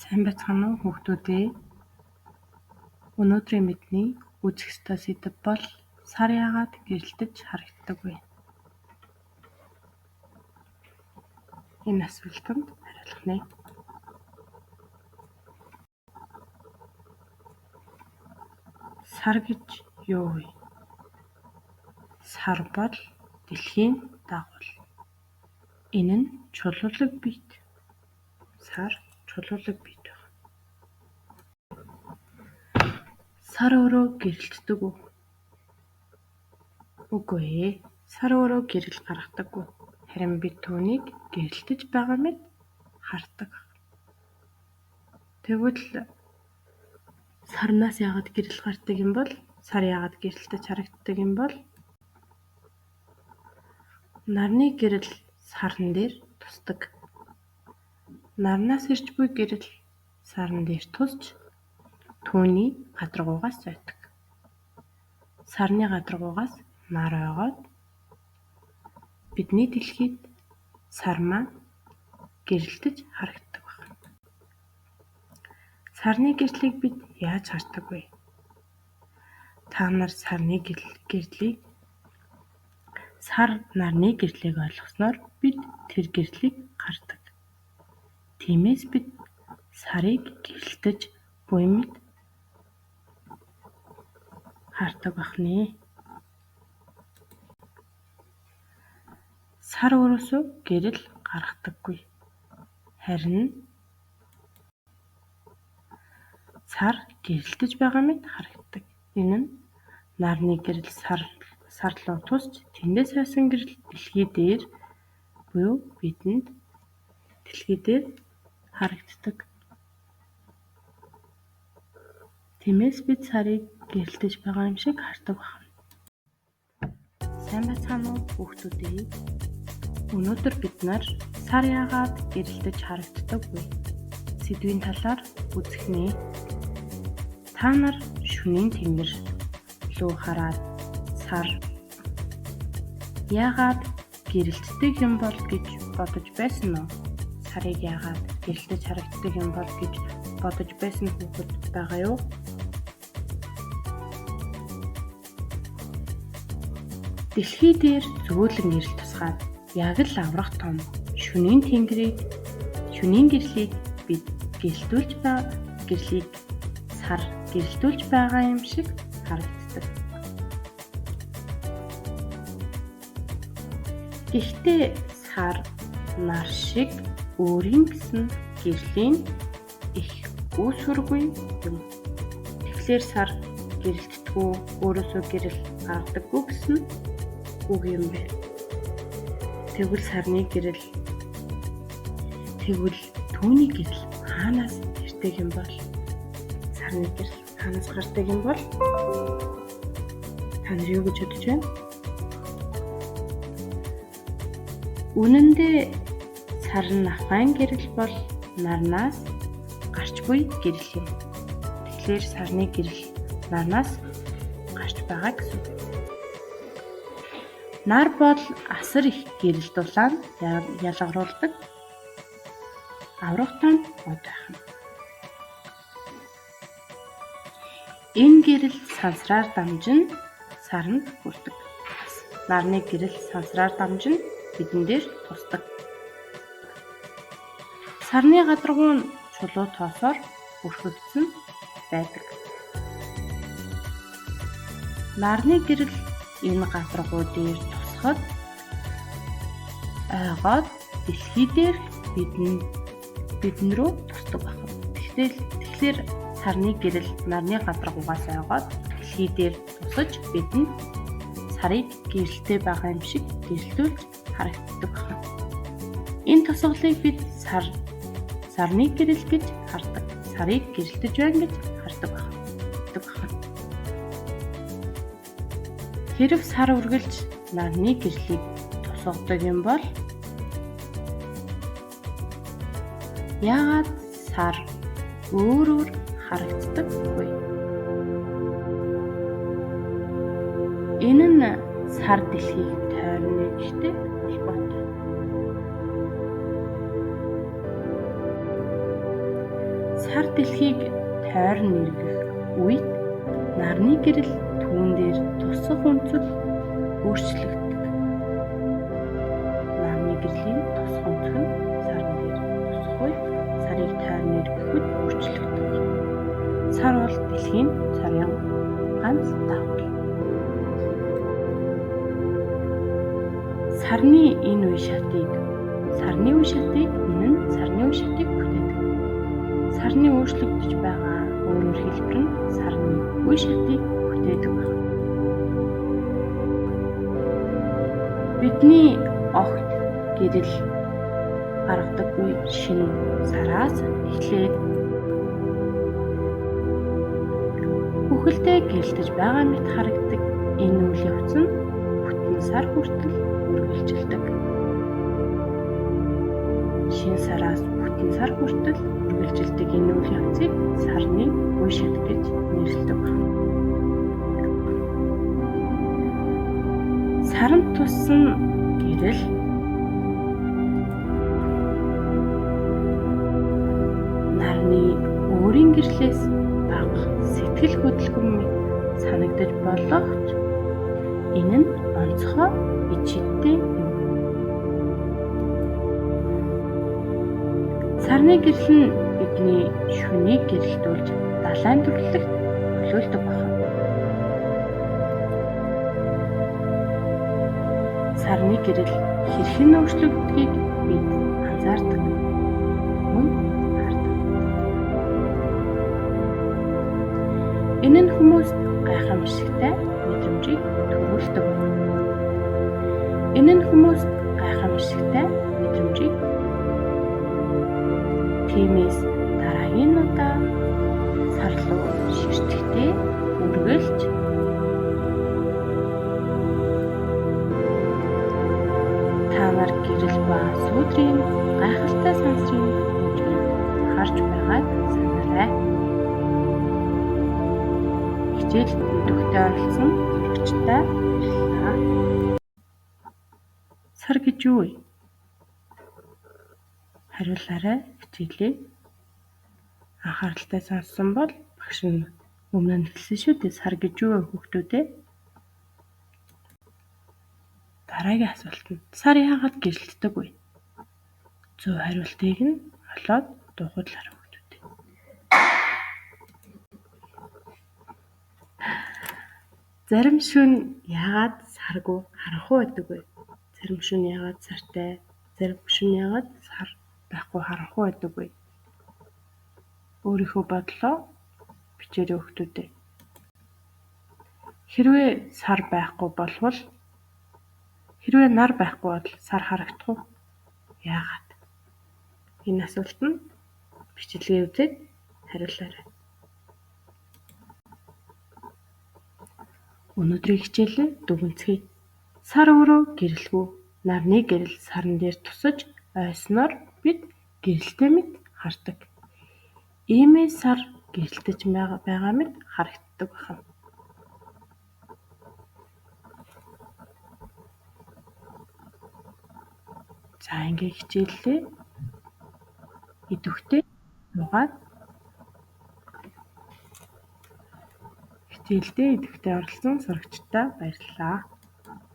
Сайн байцгаана уу хүүхдүүдээ. Өнөөдрийн бидний үзэх ёстой сэдэв бол сар яагаад гэрэлтэж харагддаг вэ? Энэ асуултанд хариулах нэ. Сар гэж юу вэ? Сар бол дэлхийн дагуул. Энэ нь чулуулаг биет. Сар чулуулаг биет байна. Сар өөрөө гэрэлтдэг үү? Үгүй ээ. Сар өөрөө гэрэл гаргадаггүй. Харин бид түүнийг гэрэлтэж байгаа мэт хардаг. Тэгвэл сарнаас яагаад гэрэл гардаг юм бол? Сар яагаад гэрэлтэж харагддаг юм бол? Нарны гэрэл сарн дээр тусдаг. Нарнаас ирж буй гэрэл сарн дээр тусч түүний гадаргуугаас зойдог. Сарны гадаргуугаас нар ойгоод бидний дэлхийд сар маань гэрэлтэж харагддаг байна. Сарны гэрлийг бид яаж хардаг вэ? Та нар сарны гэрлийг сар нарны гэрлийг ойлгосноор бид тэр гэрлийг хардаг. Тиймээс бид сарыг гэрэлтэж буй мэт хардаг бахнэ. Сар өөрөөсөө гэрэл гаргадаггүй. Харин сар гэрэлтэж байгаа мэт харагддаг. Энэ нь нарны гэрэл сар руу тусч тэндээс хайсан гэрэл дэлхий дээр буюу бидэнд дэлхий дээр харагддаг. Тиймээс бид сарыг гэрэлтэж байгаа юм шиг хардаг байна. Сайн байцгаана уу хүүхдүүдээ. Өнөөдөр бид нар сар яагаад гэрэлтэж харагддаг вэ? Сэдвийн талаар үзэх нэ. Та нар шөнийн тэнгэр лүү хараад сар яагаад гэрэлтдэг юм бол гэж бодож байсан уу? Сарыг яагаад гэрэлтэж харагддаг юм бол гэж бодож байсан хүүхэд байгаа юу? Дэлхий дээр зөөлөн гэрэл тусгаад яг л аврах том шөнийн гэрлийг бид гэрэлтүүлж гэрлийг сар гэрэлтүүлж байгаа юм шиг харагддаг. Гэхдээ сар нар шиг өөрийн гэсэн гэрлийн их үүсвэргүй юм. Тэгэхээр сар гэрэлтдэггүй, өөрөөсөө гэрэл гаргадаггүй гэсэн үг юм байна. Тэгвэл сарны гэрэл түүний гэрэл хаанаас ирдэг юм бол? Сарны гэрэл хаанаас гардаг юм бол? Та нар юу гэж бодож байна? Үнэн дээр сар нь ахайн гэрэл бол нарнаас гарч буй гэрэл юм. Тэгэхээр сарны гэрэл нарнаас гарч байгаа гэсэн. Нар бол асар их гэрэл дулаан ялгаруулдаг. Аврах том од байх нь. Энэ гэрэл сансраар дамжин саранд хүрдэг. Нарны гэрэл сансраар дамжин бидэн дээр тусдаг. Сарны гадаргуу нь чулуу тоосоор бүрхэгдсэн байдаг. Нарны гэрэл энэ гадаргуу дээр тусахад ойгоод дэлхий дээр бидэн рүү тусдаг байна. Тэгэхээр сарны гэрэл нарны гадаргуугаас ойгоод дэлхий дээр тусаж бидэнд сарыг гэрэлтэй байгаа юм шиг гэрэлтүүлж харагддаг байна. Энэ тусгалыг бид сарны гэрэл гэж хардаг. Сарыг гэрэлтэж байна гэж хардаг байна. Хэрв сар үргэлж нарны гэрлийг тусгадаг юм бол яагаад сар өөр харагддаг вэ? Энэ нь сар дэлхийг тойрно гэжтэй холбоотой. Сар дэлхийг тойрон эргэх үед нарны гэрэл түүн дээр тусах өнцөг өөрчлөгддөг. Нарны гэрлийн тусах өнцөг нь сарн дээр тусах үед сарыг тойрон эргэхэд өөрчлөгддөг. Сар бол дэлхийн цорын ганц давхар. Сарны энэ үе шатыг сарны үе шатыг бүтээдэг. Сарны өөрчлөгдөж байгаа өөрөөр хэлбэр нь сарны үе шатыг бүтээдэг байна. Бидний огт гэрэл гаргадаггүй шинэ сараас эхлээд бүхэлдээ гэрэлтэж байгаа мэт харагддаг энэ үйл явц нь бүтэн сар хүртэл үргэлжилдэг. Шинэ сараас бүтэн сар хүртэл үргэлжилдэг энэ үйл явцыг сарны үе шат гэж нэрлэдэг. Саранд туссан гэрэл нарны өөрийн гэрлээс бага сэтгэл хөдлөмж санагдаж болох ч энэ нь онцгой ичээдтэй юм. Сарны гэрэл нь бидний шөнийг гэрэлтүүлж далайн түрлэгт нөлөөлдөг байна. Сарны гэрэл хэрхэн өөрчлөгддгийг бид анзаардаг. Мөн хардаг. Энэ нь хүмүүст гайхамшигтай мэдрэмжийг төрүүлдэг. Тиймээс дараагийн удаа сар руу ширтэхдээ үргэлж та нар гэрэл ба сүүдрийн гайхалтай сансрын хөгжмийг харж байгааг санаарай. Хичээл өдөртөө оролцсон сурагчдаа баярлалаа. Сар гэж юу вэ? Хариулаарай хичээлээ. Анхааралтай сонссон бол багш нь өмнө нь хэлсэн шүү дээ. Сар гэж юу вэ хүүхдүүдээ? Дараагийн асуулт нь сар яагаад гэрэлтдэг вэ? Зөв хариултыг нь олоод дуугарлаарай хүүхдүүдээ. Зарим шөнө яагаад саргүй харанхуй байдаг вэ? Зарим шөнө яагаад сартай, зарим шөнө яагаад сар байхгүй харанхуй байдаг вэ? Өөрийнхөө бодлоо бичээрэй хүүхдүүдээ. Хэрвээ нар байхгүй бол сар харагдах уу? Яагаад? Энэ асуулт нь бичлэгээ үзээд хариулаарай. Өнөөдрийн хичээлээ дүгнэлцгээе. Сар өөрөө гэрэлгүй. Нарны гэрэл сарн дээр тусаж ойсноор бид гэрэлтэй мэт хардаг. Иймээс сар гэрэлтэж байгаа мэт харагддаг байна. За ингээ хичээлээ идэвхтэй нугаад хичээлдээ идэвхтэй оролцсон сурагчдаа баярлалаа.